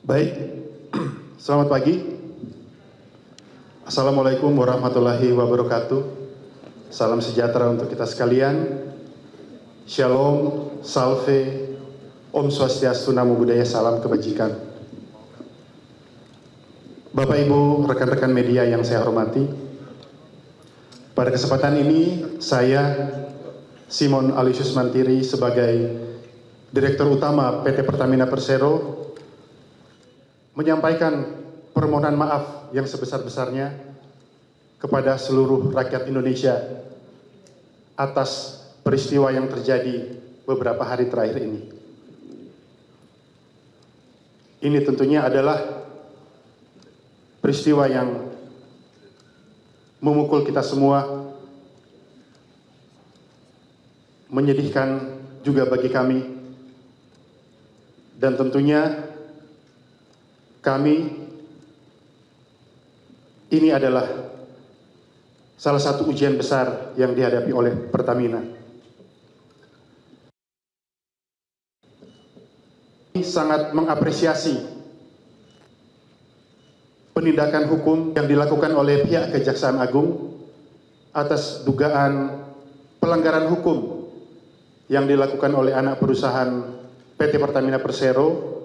Baik, selamat pagi. Assalamualaikum warahmatullahi wabarakatuh. Salam sejahtera untuk kita sekalian. Shalom, salve, Om Swastiastu, Namo Buddhaya, salam kebajikan. Bapak Ibu, rekan-rekan media yang saya hormati, pada kesempatan ini saya, Simon Aloysius Mantiri, sebagai Direktur Utama PT Pertamina Persero, menyampaikan permohonan maaf yang sebesar-besarnya kepada seluruh rakyat Indonesia atas peristiwa yang terjadi beberapa hari terakhir ini. Ini tentunya adalah peristiwa yang memukul kita semua, menyedihkan juga bagi kami, dan tentunya kami, ini adalah salah satu ujian besar yang dihadapi oleh Pertamina. Sangat mengapresiasi penindakan hukum yang dilakukan oleh pihak Kejaksaan Agung atas dugaan pelanggaran hukum yang dilakukan oleh anak perusahaan PT Pertamina Persero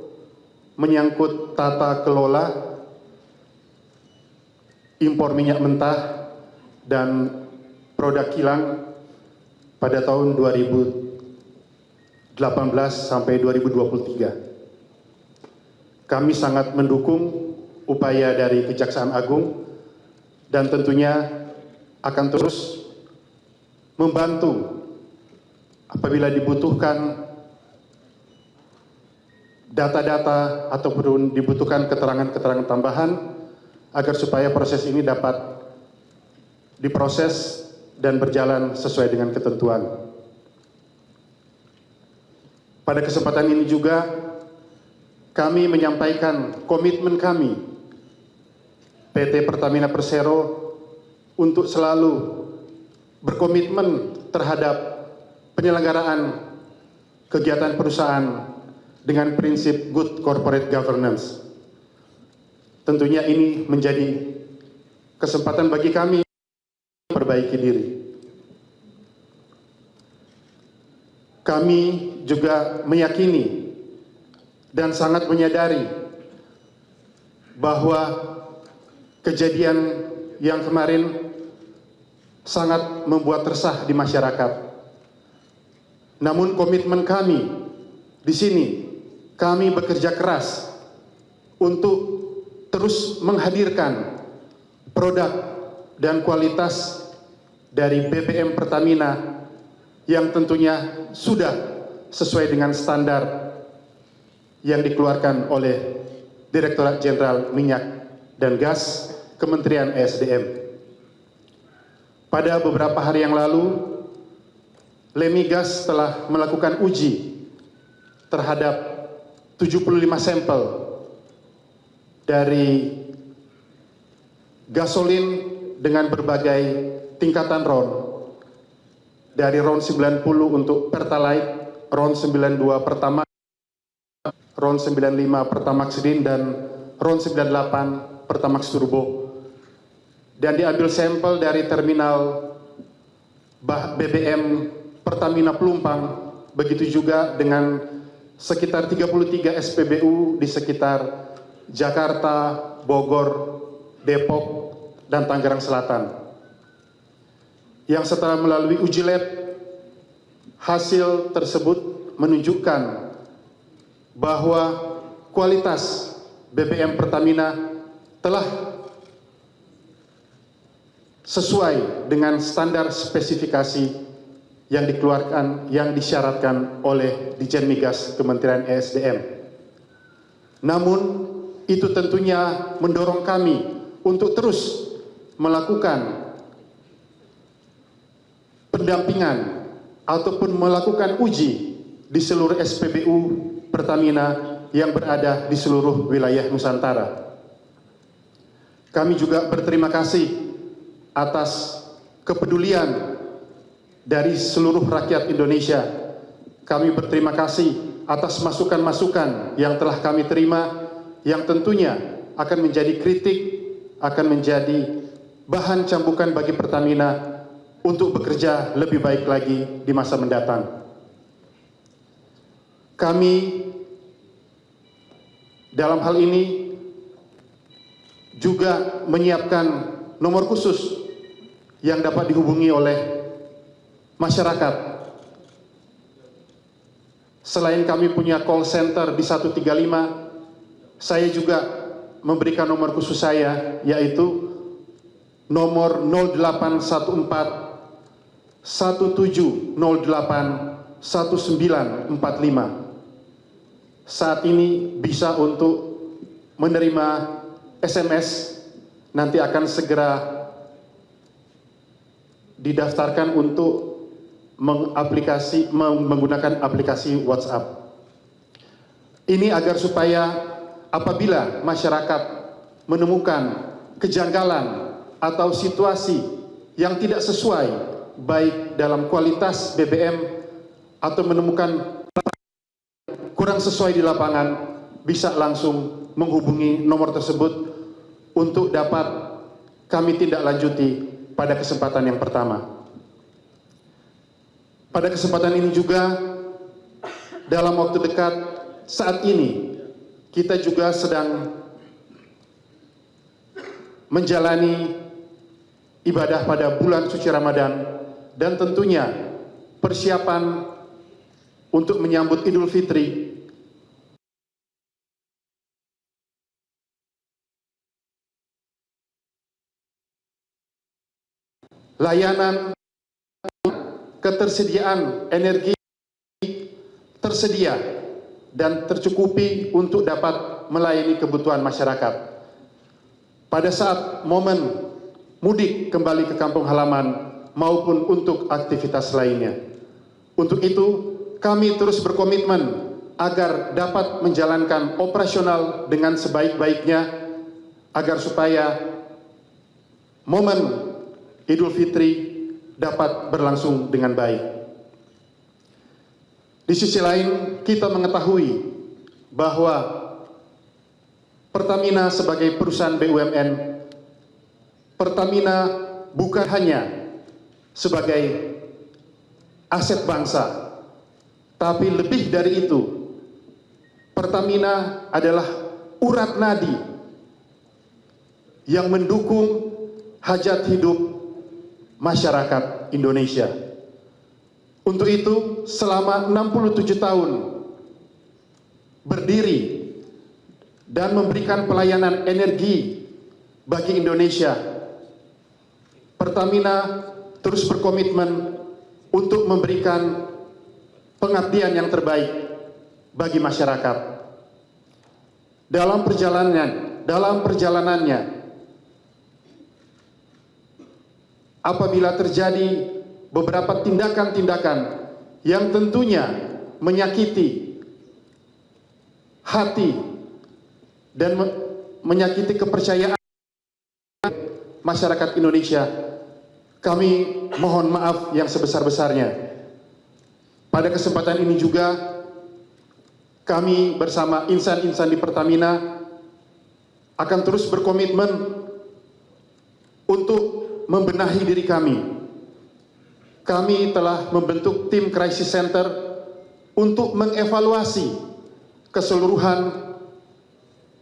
menyangkut tata kelola impor minyak mentah dan produk kilang pada tahun 2018 sampai 2023. Kami sangat mendukung upaya dari Kejaksaan Agung dan tentunya akan terus membantu apabila dibutuhkan data-data ataupun dibutuhkan keterangan-keterangan tambahan agar supaya proses ini dapat diproses dan berjalan sesuai dengan ketentuan. Pada kesempatan ini juga kami menyampaikan komitmen kami PT Pertamina Persero untuk selalu berkomitmen terhadap penyelenggaraan kegiatan perusahaan dengan prinsip good corporate governance. Tentunya ini menjadi kesempatan bagi kami memperbaiki diri. Kami juga meyakini dan sangat menyadari bahwa kejadian yang kemarin sangat membuat resah di masyarakat. Namun komitmen kami di sini, kami bekerja keras untuk terus menghadirkan produk dan kualitas dari BBM Pertamina yang tentunya sudah sesuai dengan standar yang dikeluarkan oleh Direktorat Jenderal Minyak dan Gas Kementerian ESDM. Pada beberapa hari yang lalu, Lemigas telah melakukan uji terhadap 75 sampel dari gasolin dengan berbagai tingkatan RON, dari RON 90 untuk Pertalite, RON 92 Pertamax, RON 95 Pertamax Din, dan RON 98 Pertamax Turbo. Dan diambil sampel dari terminal BBM Pertamina Pelumpang, begitu juga dengan sekitar 33 SPBU di sekitar Jakarta, Bogor, Depok, dan Tangerang Selatan. Yang setelah melalui uji lab, hasil tersebut menunjukkan bahwa kualitas BBM Pertamina telah sesuai dengan standar spesifikasi yang dikeluarkan, yang disyaratkan oleh Ditjen Migas Kementerian ESDM. Namun, itu tentunya mendorong kami untuk terus melakukan pendampingan ataupun melakukan uji di seluruh SPBU Pertamina yang berada di seluruh wilayah Nusantara. Kami juga berterima kasih atas kepedulian dari seluruh rakyat Indonesia. Kami berterima kasih atas masukan-masukan yang telah kami terima yang tentunya akan menjadi kritik, akan menjadi bahan cambukan bagi Pertamina untuk bekerja lebih baik lagi di masa mendatang. Kami dalam hal ini juga menyiapkan nomor khusus yang dapat dihubungi oleh masyarakat. Selain kami punya call center di 135, saya juga memberikan nomor khusus saya, yaitu nomor 0814 1708 1945. Saat ini bisa untuk menerima SMS, nanti akan segera didaftarkan untuk menggunakan aplikasi WhatsApp. Ini agar supaya apabila masyarakat menemukan kejanggalan atau situasi yang tidak sesuai, baik dalam kualitas BBM atau menemukan kurang sesuai di lapangan, bisa langsung menghubungi nomor tersebut untuk dapat kami tindak lanjuti pada kesempatan yang pertama. Pada kesempatan ini juga, dalam waktu dekat saat ini, kita juga sedang menjalani ibadah pada bulan suci Ramadan, dan tentunya persiapan untuk menyambut Idul Fitri. Layanan ketersediaan energi tersedia dan tercukupi untuk dapat melayani kebutuhan masyarakat. Pada saat momen mudik kembali ke kampung halaman maupun untuk aktivitas lainnya. Untuk itu, kami terus berkomitmen agar dapat menjalankan operasional dengan sebaik-baiknya, agar supaya momen Idul Fitri dapat berlangsung dengan baik. Di sisi lain, kita mengetahui bahwa Pertamina sebagai perusahaan BUMN, Pertamina bukan hanya sebagai aset bangsa, tapi lebih dari itu, Pertamina adalah urat nadi yang mendukung hajat hidup masyarakat Indonesia. Untuk itu, selama 67 tahun berdiri dan memberikan pelayanan energi bagi Indonesia, Pertamina terus berkomitmen untuk memberikan pengabdian yang terbaik bagi masyarakat. Dalam perjalanannya, apabila terjadi beberapa tindakan-tindakan yang tentunya menyakiti hati dan menyakiti kepercayaan masyarakat Indonesia, kami mohon maaf yang sebesar-besarnya. Pada kesempatan ini juga, kami bersama insan-insan di Pertamina akan terus berkomitmen untuk membenahi diri kami. Kami telah membentuk tim crisis center untuk mengevaluasi keseluruhan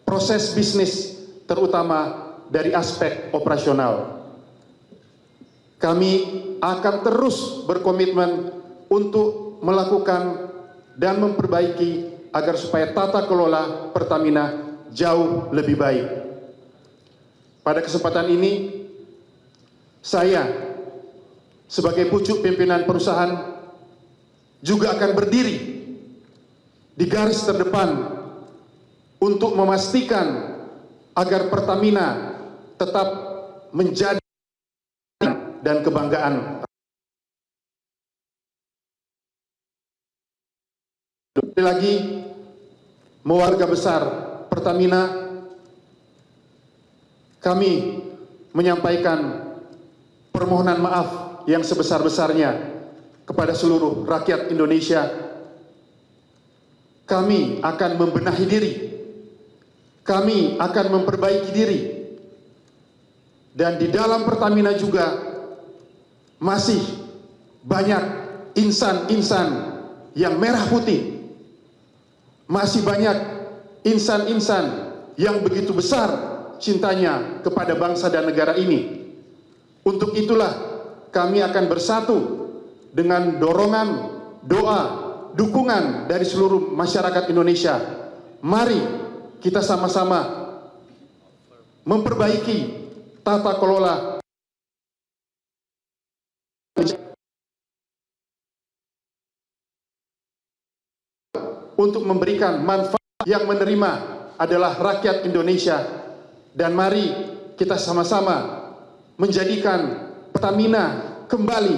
proses bisnis, terutama dari aspek operasional. Kami akan terus berkomitmen untuk melakukan dan memperbaiki agar supaya tata kelola Pertamina jauh lebih baik. Pada kesempatan ini, saya sebagai pucuk pimpinan perusahaan juga akan berdiri di garis terdepan untuk memastikan agar Pertamina tetap menjadi dan kebanggaan. Sekali lagi, keluarga besar Pertamina, kami menyampaikan permohonan maaf yang sebesar-besarnya kepada seluruh rakyat Indonesia. Kami akan membenahi diri. kami akan memperbaiki diri. Dan di dalam Pertamina juga masih banyak insan-insan yang merah putih. Masih banyak insan-insan yang begitu besar cintanya kepada bangsa dan negara ini. Untuk itulah kami akan bersatu dengan dorongan, doa, dukungan dari seluruh masyarakat Indonesia. Mari kita sama-sama memperbaiki tata kelola untuk memberikan manfaat. Yang menerima adalah rakyat Indonesia. Dan mari kita sama-sama menjadikan Pertamina kembali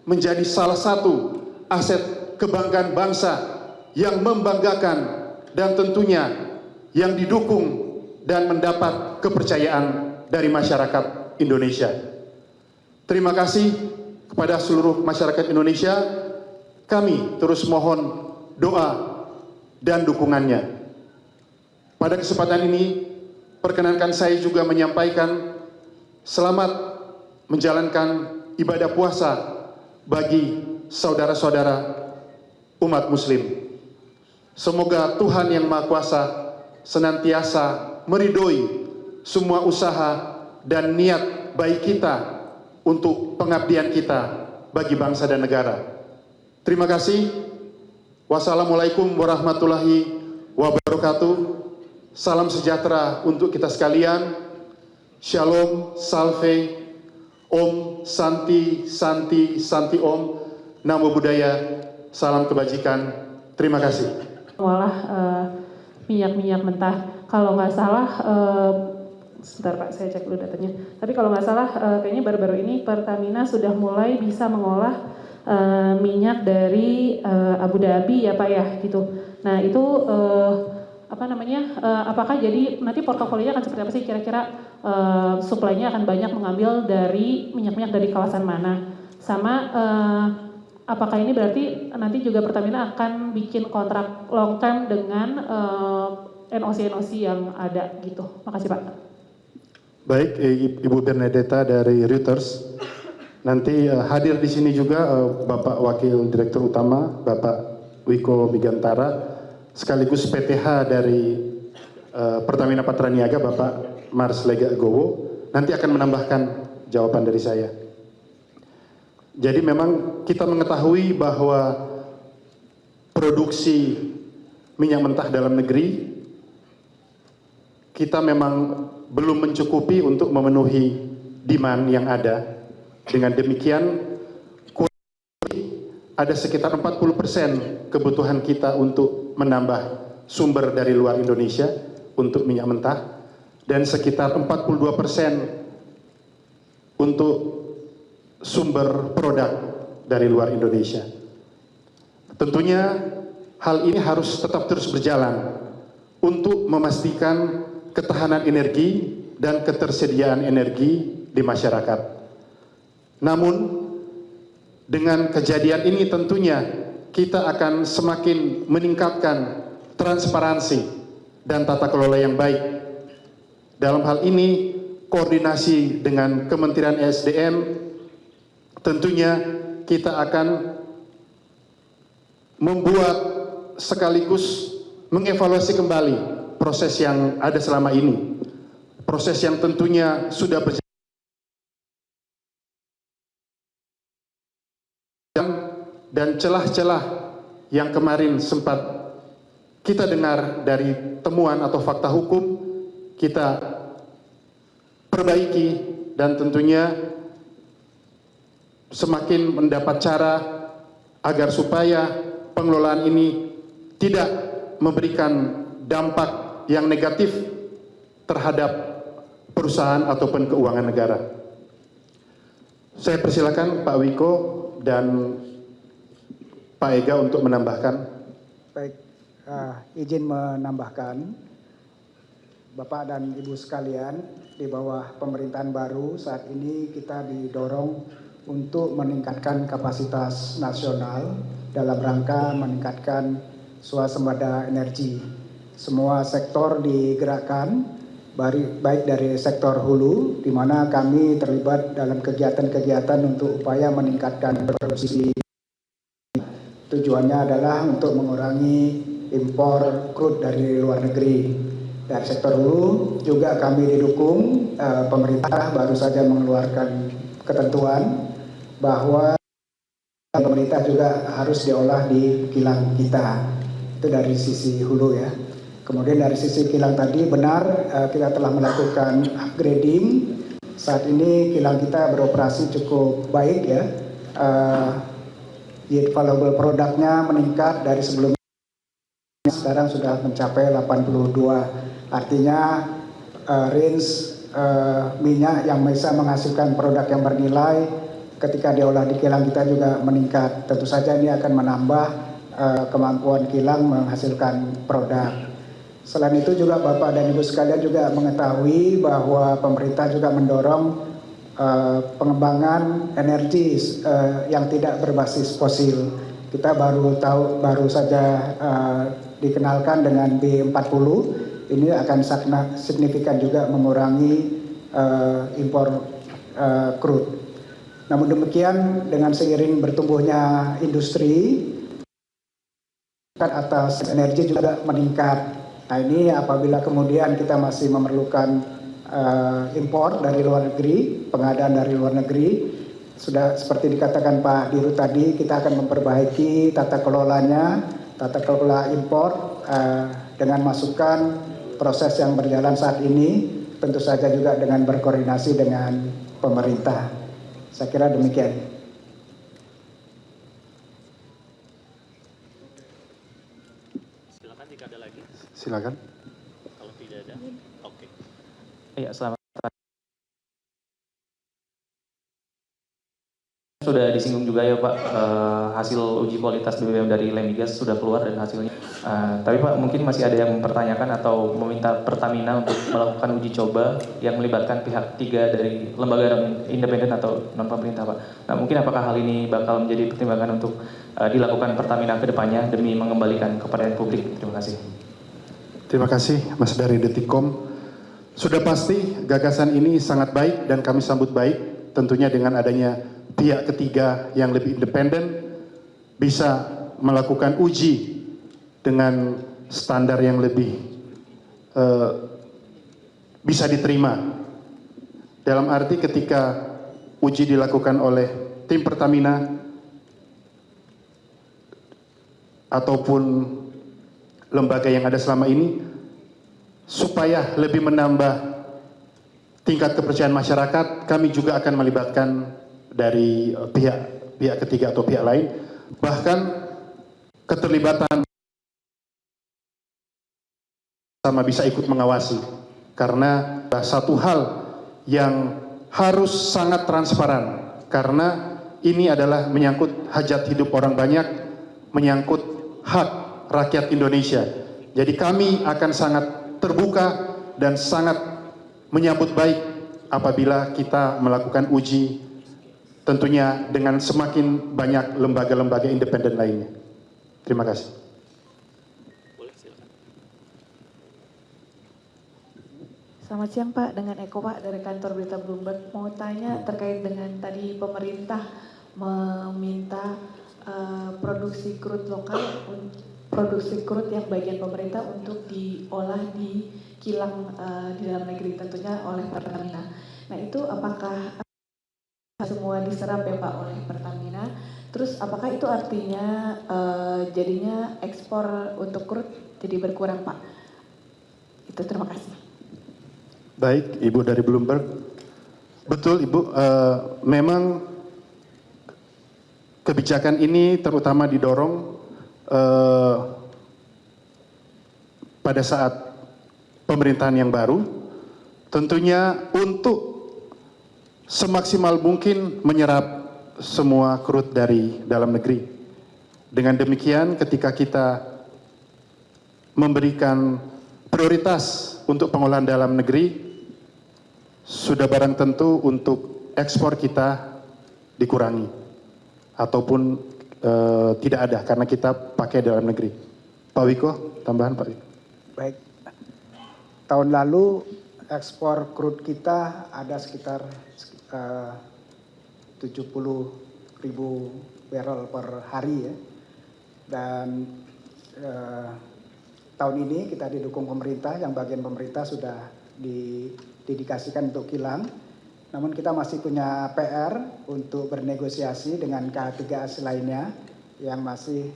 menjadi salah satu aset kebanggaan bangsa yang membanggakan dan tentunya yang didukung dan mendapat kepercayaan dari masyarakat Indonesia. Terima kasih kepada seluruh masyarakat Indonesia. Kami terus mohon doa dan dukungannya. Pada kesempatan ini, perkenankan saya juga menyampaikan selamat menjalankan ibadah puasa bagi saudara-saudara umat Muslim. Semoga Tuhan Yang Maha Kuasa senantiasa meridhoi semua usaha dan niat baik kita untuk pengabdian kita bagi bangsa dan negara. Terima kasih. Wassalamualaikum warahmatullahi wabarakatuh. Salam sejahtera untuk kita sekalian. Shalom, salve, Om, Santi, Santi, Santi Om. Namo Buddhaya, salam kebajikan. Terima kasih. Olah minyak-minyak mentah. Kalau nggak salah, sebentar Pak, saya cek dulu datanya. Tapi kalau nggak salah, kayaknya baru-baru ini Pertamina sudah mulai bisa mengolah minyak dari Abu Dhabi ya Pak ya gitu. Nah itu apakah jadi nanti portofolionya akan seperti apa sih kira-kira, suplainya akan banyak mengambil dari minyak-minyak dari kawasan mana? Sama apakah ini berarti nanti juga Pertamina akan bikin kontrak long term dengan NOC yang ada gitu? Makasih Pak. Baik, Ibu Bernadetta dari Reuters. Nanti hadir di sini juga Bapak Wakil Direktur Utama, Bapak Wiko Migantara, sekaligus PTH dari Pertamina Patraniaga, Bapak Mars Lega Gowo, nanti akan menambahkan jawaban dari saya. Jadi memang kita mengetahui bahwa produksi minyak mentah dalam negeri kita memang belum mencukupi untuk memenuhi demand yang ada. Dengan demikian, ada sekitar 40% kebutuhan kita untuk menambah sumber dari luar Indonesia untuk minyak mentah, dan sekitar 42% untuk sumber produk dari luar Indonesia. Tentunya hal ini harus tetap terus berjalan untuk memastikan ketahanan energi dan ketersediaan energi di masyarakat. Namun, dengan kejadian ini tentunya kita akan semakin meningkatkan transparansi dan tata kelola yang baik. Dalam hal ini, koordinasi dengan Kementerian ESDM, tentunya kita akan membuat sekaligus mengevaluasi kembali proses yang ada selama ini. Proses yang tentunya sudah berjalan dan celah-celah yang kemarin sempat kita dengar dari temuan atau fakta hukum, kita perbaiki dan tentunya semakin mendapat cara agar supaya pengelolaan ini tidak memberikan dampak yang negatif terhadap perusahaan ataupun keuangan negara. Saya persilakan Pak Wiko dan Pak Ega untuk menambahkan. Baik, izin menambahkan, Bapak dan Ibu sekalian, di bawah pemerintahan baru saat ini kita didorong untuk meningkatkan kapasitas nasional dalam rangka meningkatkan swasembada energi. semua sektor digerakkan, baik dari sektor hulu, di mana kami terlibat dalam kegiatan-kegiatan untuk upaya meningkatkan produksi. Tujuannya adalah untuk mengurangi impor crude dari luar negeri. Dari sektor hulu juga kami didukung, pemerintah baru saja mengeluarkan ketentuan bahwa pemerintah juga harus diolah di kilang kita. Itu dari sisi hulu ya. Kemudian dari sisi kilang tadi benar, kita telah melakukan upgrading. Saat ini kilang kita beroperasi cukup baik ya. Yield valuable produknya meningkat dari sebelumnya, sekarang sudah mencapai 82. Artinya range minyak yang bisa menghasilkan produk yang bernilai ketika diolah di kilang kita juga meningkat. Tentu saja ini akan menambah kemampuan kilang menghasilkan produk. Selain itu juga Bapak dan Ibu sekalian juga mengetahui bahwa pemerintah juga mendorong pengembangan energi yang tidak berbasis fosil. Kita baru saja dikenalkan dengan B40. Ini akan signifikan juga mengurangi impor crude. Namun demikian, dengan seiring bertumbuhnya industri, atas energi juga meningkat. Nah ini apabila kemudian kita masih memerlukan impor dari luar negeri, pengadaan dari luar negeri, sudah seperti dikatakan Pak Dirut tadi, kita akan memperbaiki tata kelolanya, tata kelola impor dengan masukan proses yang berjalan saat ini, tentu saja juga dengan berkoordinasi dengan pemerintah. Saya kira demikian. Silakan jika ada lagi. Silakan. Kalau tidak ada, oke. Iya, selamat. Sudah disinggung juga ya Pak, hasil uji kualitas BBM dari Lemigas sudah keluar dan hasilnya. Tapi Pak, mungkin masih ada yang mempertanyakan atau meminta Pertamina untuk melakukan uji coba yang melibatkan pihak tiga dari lembaga independen atau non pemerintah Pak. Nah mungkin apakah hal ini bakal menjadi pertimbangan untuk dilakukan Pertamina ke depannya demi mengembalikan kepercayaan publik? Terima kasih. Terima kasih Mas dari Detikkom. Sudah pasti gagasan ini sangat baik dan kami sambut baik, tentunya dengan adanya pihak ketiga yang lebih independen bisa melakukan uji dengan standar yang lebih bisa diterima. Dalam arti ketika uji dilakukan oleh tim Pertamina ataupun lembaga yang ada selama ini, supaya lebih menambah tingkat kepercayaan masyarakat, kami juga akan melibatkan dari pihak ketiga atau pihak lain, bahkan keterlibatan sama bisa ikut mengawasi, karena satu hal yang harus sangat transparan, karena ini adalah menyangkut hajat hidup orang banyak, menyangkut hak rakyat Indonesia. Jadi kami akan sangat terbuka dan sangat menyambut baik apabila kita melakukan uji, tentunya dengan semakin banyak lembaga-lembaga independen lainnya. Terima kasih. Boleh, silakan. Selamat siang Pak, dengan Eko Pak dari kantor berita Bloomberg. Mau tanya terkait dengan tadi pemerintah meminta produksi crude lokal, produksi crude yang bagian pemerintah untuk diolah di kilang di dalam negeri, tentunya oleh Pertamina. Nah itu apakah semua diserap ya Pak oleh Pertamina? Terus apakah itu artinya jadinya ekspor untuk crude jadi berkurang Pak? Itu, terima kasih. Baik, Ibu dari Bloomberg. Betul Ibu, memang kebijakan ini terutama didorong pada saat pemerintahan yang baru, tentunya untuk semaksimal mungkin menyerap semua crude dari dalam negeri. Dengan demikian ketika kita memberikan prioritas untuk pengolahan dalam negeri, sudah barang tentu untuk ekspor kita dikurangi ataupun tidak ada karena kita pakai dalam negeri. Pak Wiko, tambahan Pak Wiko. Baik, tahun lalu ekspor crude kita ada sekitar 70.000 barrel per hari ya. Dan tahun ini kita didukung pemerintah, yang bagian pemerintah sudah didedikasikan untuk kilang. Namun kita masih punya PR untuk bernegosiasi dengan K3S lainnya yang masih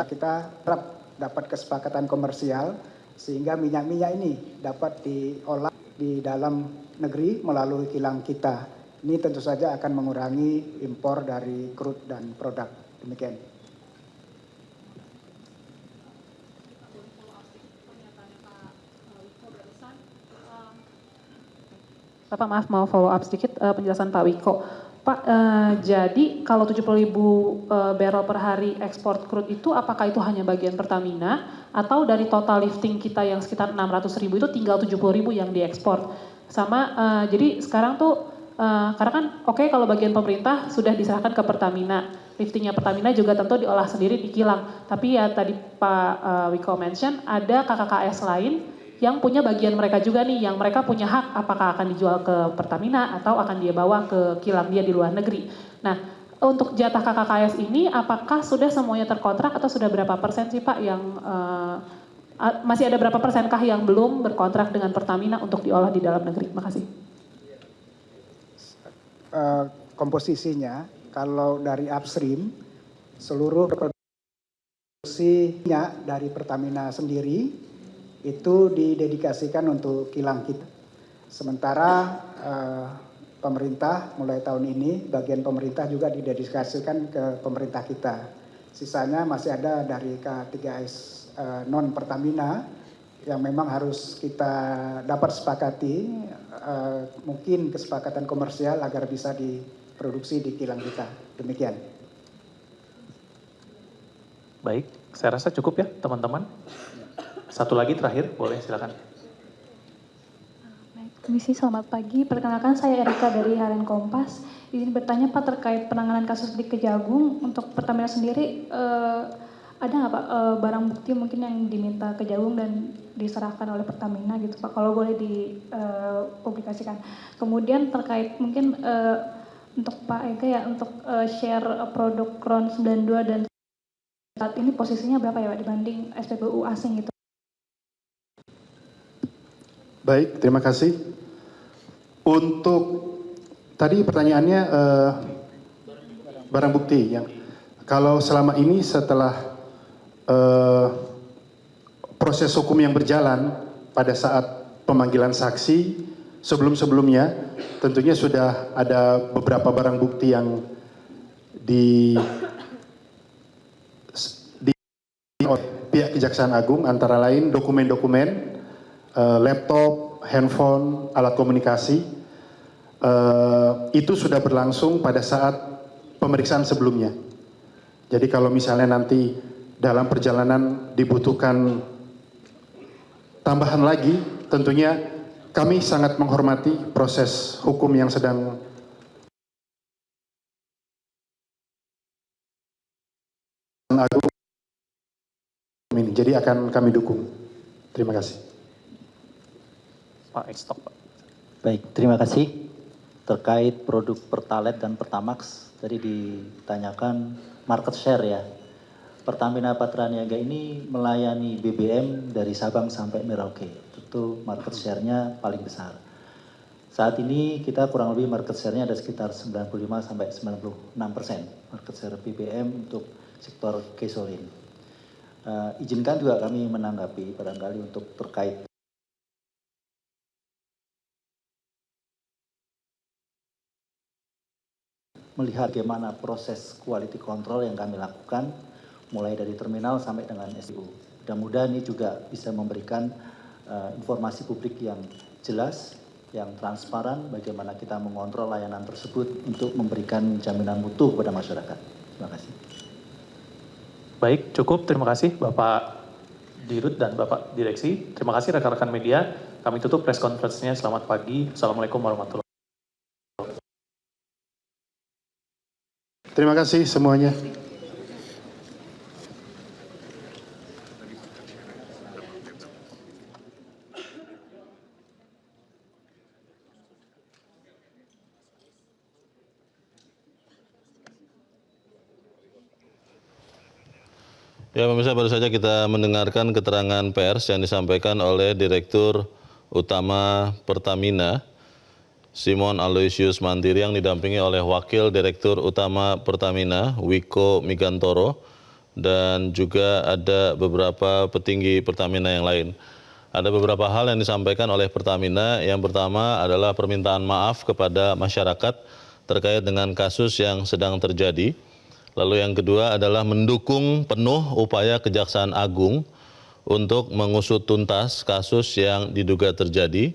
kita harap dapat kesepakatan komersial sehingga minyak-minyak ini dapat diolah di dalam negeri melalui kilang kita. Ini tentu saja akan mengurangi impor dari crude dan produk. Demikian. Bapak maaf mau follow up sedikit penjelasan Pak Wiko. Pak, jadi kalau 70.000 barrel per hari ekspor crude itu apakah itu hanya bagian Pertamina atau dari total lifting kita yang sekitar 600.000 itu tinggal 70.000 yang diekspor? Sama jadi sekarang tuh karena kan oke, kalau bagian pemerintah sudah diserahkan ke Pertamina. Liftingnya Pertamina juga tentu diolah sendiri di kilang. Tapi ya tadi Pak Wiko mention ada KKKS lain yang punya bagian mereka juga nih, yang mereka punya hak apakah akan dijual ke Pertamina atau akan dia bawa ke kilang dia di luar negeri. Nah, untuk jatah KKKS ini apakah sudah semuanya terkontrak atau sudah berapa persen sih Pak yang masih ada berapa persenkah yang belum berkontrak dengan Pertamina untuk diolah di dalam negeri? Makasih. Komposisinya kalau dari upstream seluruh produksinya dari Pertamina sendiri itu didedikasikan untuk kilang kita. Sementara pemerintah mulai tahun ini bagian pemerintah juga didedikasikan ke pemerintah kita. Sisanya masih ada dari K3S non Pertamina yang memang harus kita dapat sepakati, mungkin kesepakatan komersial agar bisa diproduksi di kilang kita. Demikian. Baik, saya rasa cukup ya teman-teman. Satu lagi terakhir, boleh silakan. Baik, Komisi selamat pagi. Perkenalkan saya Erika dari Harian Kompas. Izin bertanya Pak terkait penanganan kasus di Kejagung untuk Pertamina sendiri ada nggak Pak barang bukti mungkin yang diminta Kejagung dan diserahkan oleh Pertamina gitu Pak, kalau boleh dipublikasikan. Kemudian terkait mungkin untuk Pak Ega ya, untuk share produk RON 92 dan saat ini posisinya berapa ya Pak dibanding SPBU asing gitu. Baik, terima kasih. Untuk tadi pertanyaannya barang bukti yang kalau selama ini setelah proses hukum yang berjalan pada saat pemanggilan saksi sebelum-sebelumnya tentunya sudah ada beberapa barang bukti yang oleh pihak Kejaksaan Agung, antara lain dokumen-dokumen, laptop, handphone, alat komunikasi, itu sudah berlangsung pada saat pemeriksaan sebelumnya. Jadi kalau misalnya nanti dalam perjalanan dibutuhkan tambahan lagi, tentunya kami sangat menghormati proses hukum yang sedang Agung ini. Jadi akan kami dukung. Terima kasih. Pak, stop Pak. Baik, terima kasih. Terkait produk Pertalite dan Pertamax, tadi ditanyakan market share ya. Pertamina Patraniaga ini melayani BBM dari Sabang sampai Merauke. Tentu market share-nya paling besar. Saat ini kita kurang lebih market share-nya ada sekitar 95 sampai 96% market share BBM untuk sektor gasolin. Izinkan juga kami menanggapi barangkali untuk terkait melihat bagaimana proses quality control yang kami lakukan mulai dari terminal sampai dengan SDU. Mudah-mudahan ini juga bisa memberikan informasi publik yang jelas, yang transparan, bagaimana kita mengontrol layanan tersebut untuk memberikan jaminan mutu kepada masyarakat. Terima kasih. Baik, cukup. Terima kasih Bapak Dirut dan Bapak Direksi. Terima kasih rekan-rekan media. Kami tutup press conference-nya. Selamat pagi. Assalamualaikum warahmatullahi wabarakatuh. Terima kasih semuanya. Ya pemirsa, baru saja kita mendengarkan keterangan pers yang disampaikan oleh Direktur Utama Pertamina, Simon Aloysius Mantiri, yang didampingi oleh Wakil Direktur Utama Pertamina, Wiko Migantoro, dan juga ada beberapa petinggi Pertamina yang lain. Ada beberapa hal yang disampaikan oleh Pertamina. Yang pertama adalah permintaan maaf kepada masyarakat terkait dengan kasus yang sedang terjadi. Lalu yang kedua adalah mendukung penuh upaya Kejaksaan Agung untuk mengusut tuntas kasus yang diduga terjadi.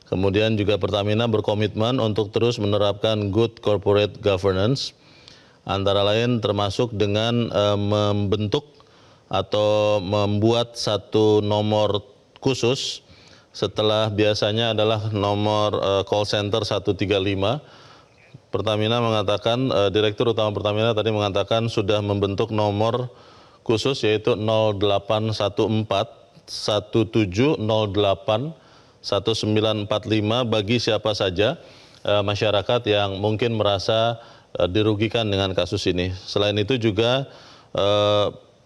Kemudian juga Pertamina berkomitmen untuk terus menerapkan good corporate governance, antara lain termasuk dengan membentuk atau membuat satu nomor khusus setelah biasanya adalah nomor call center 135. Pertamina mengatakan, Direktur Utama Pertamina tadi mengatakan sudah membentuk nomor khusus yaitu 0814 1708 1945 bagi siapa saja masyarakat yang mungkin merasa dirugikan dengan kasus ini. Selain itu juga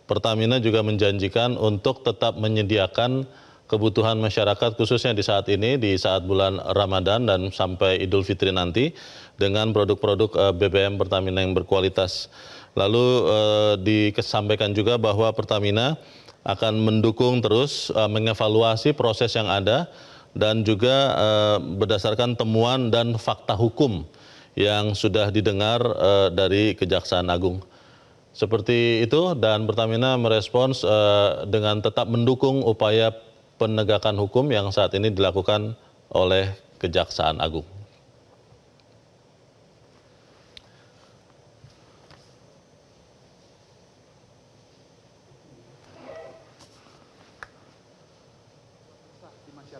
Pertamina juga menjanjikan untuk tetap menyediakan kebutuhan masyarakat khususnya di saat ini, di saat bulan Ramadan dan sampai Idul Fitri nanti, dengan produk-produk BBM Pertamina yang berkualitas. Lalu disampaikan juga bahwa Pertamina akan mendukung terus mengevaluasi proses yang ada dan juga berdasarkan temuan dan fakta hukum yang sudah didengar dari Kejaksaan Agung. Seperti itu, dan Pertamina merespons dengan tetap mendukung upaya penegakan hukum yang saat ini dilakukan oleh Kejaksaan Agung.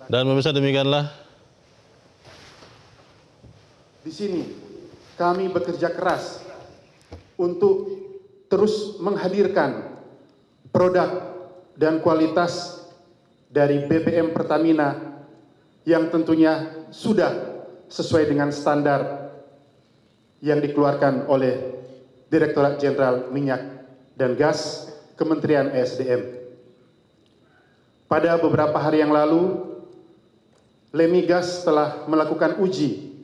Dan pemirsa, demikianlah Di sini kami bekerja keras untuk terus menghadirkan produk dan kualitas dari BBM Pertamina yang tentunya sudah sesuai dengan standar yang dikeluarkan oleh Direktorat Jenderal Minyak dan Gas Kementerian ESDM. Pada beberapa hari yang lalu, Lemigas telah melakukan uji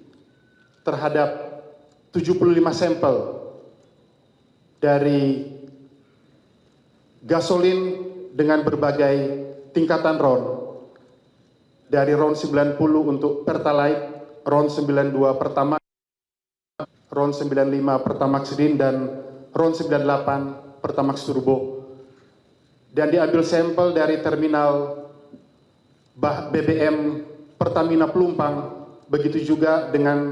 terhadap 75 sampel dari gasolin dengan berbagai tingkatan RON, dari RON 90 untuk Pertalite, RON 92 Pertamax, RON 95 Pertamax Rin, dan RON 98 Pertamax Turbo. Dan diambil sampel dari terminal BBM Pertamina Pelumpang, begitu juga dengan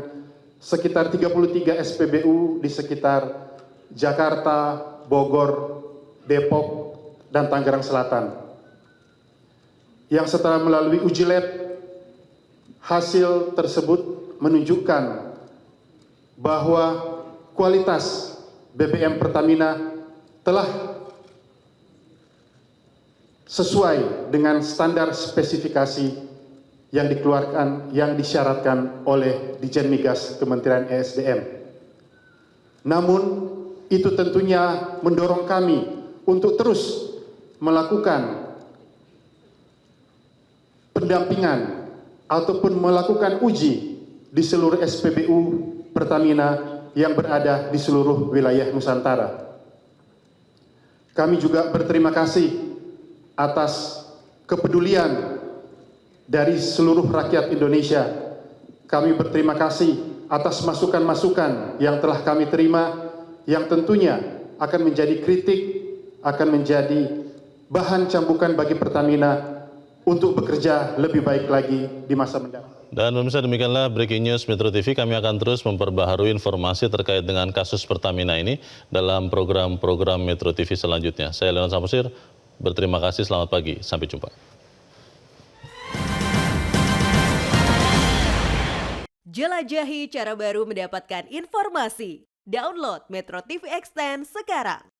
sekitar 33 SPBU di sekitar Jakarta, Bogor, Depok, dan Tangerang Selatan. Yang setelah melalui uji lab, hasil tersebut menunjukkan bahwa kualitas BBM Pertamina telah sesuai dengan standar spesifikasi yang dikeluarkan, yang disyaratkan oleh Ditjen Migas Kementerian ESDM. Namun, itu tentunya mendorong kami untuk terus melakukan pendampingan ataupun melakukan uji di seluruh SPBU Pertamina yang berada di seluruh wilayah Nusantara. Kami juga berterima kasih atas kepedulian dari seluruh rakyat Indonesia. Kami berterima kasih atas masukan-masukan yang telah kami terima, yang tentunya akan menjadi kritik, akan menjadi bahan cambukan bagi Pertamina untuk bekerja lebih baik lagi di masa mendatang. Dan pemirsa, demikianlah Breaking News Metro TV. Kami akan terus memperbaharui informasi terkait dengan kasus Pertamina ini dalam program-program Metro TV selanjutnya. Saya Leon Samosir, berterima kasih, selamat pagi, sampai jumpa. Jelajahi cara baru mendapatkan informasi. Download Metro TV Extend sekarang.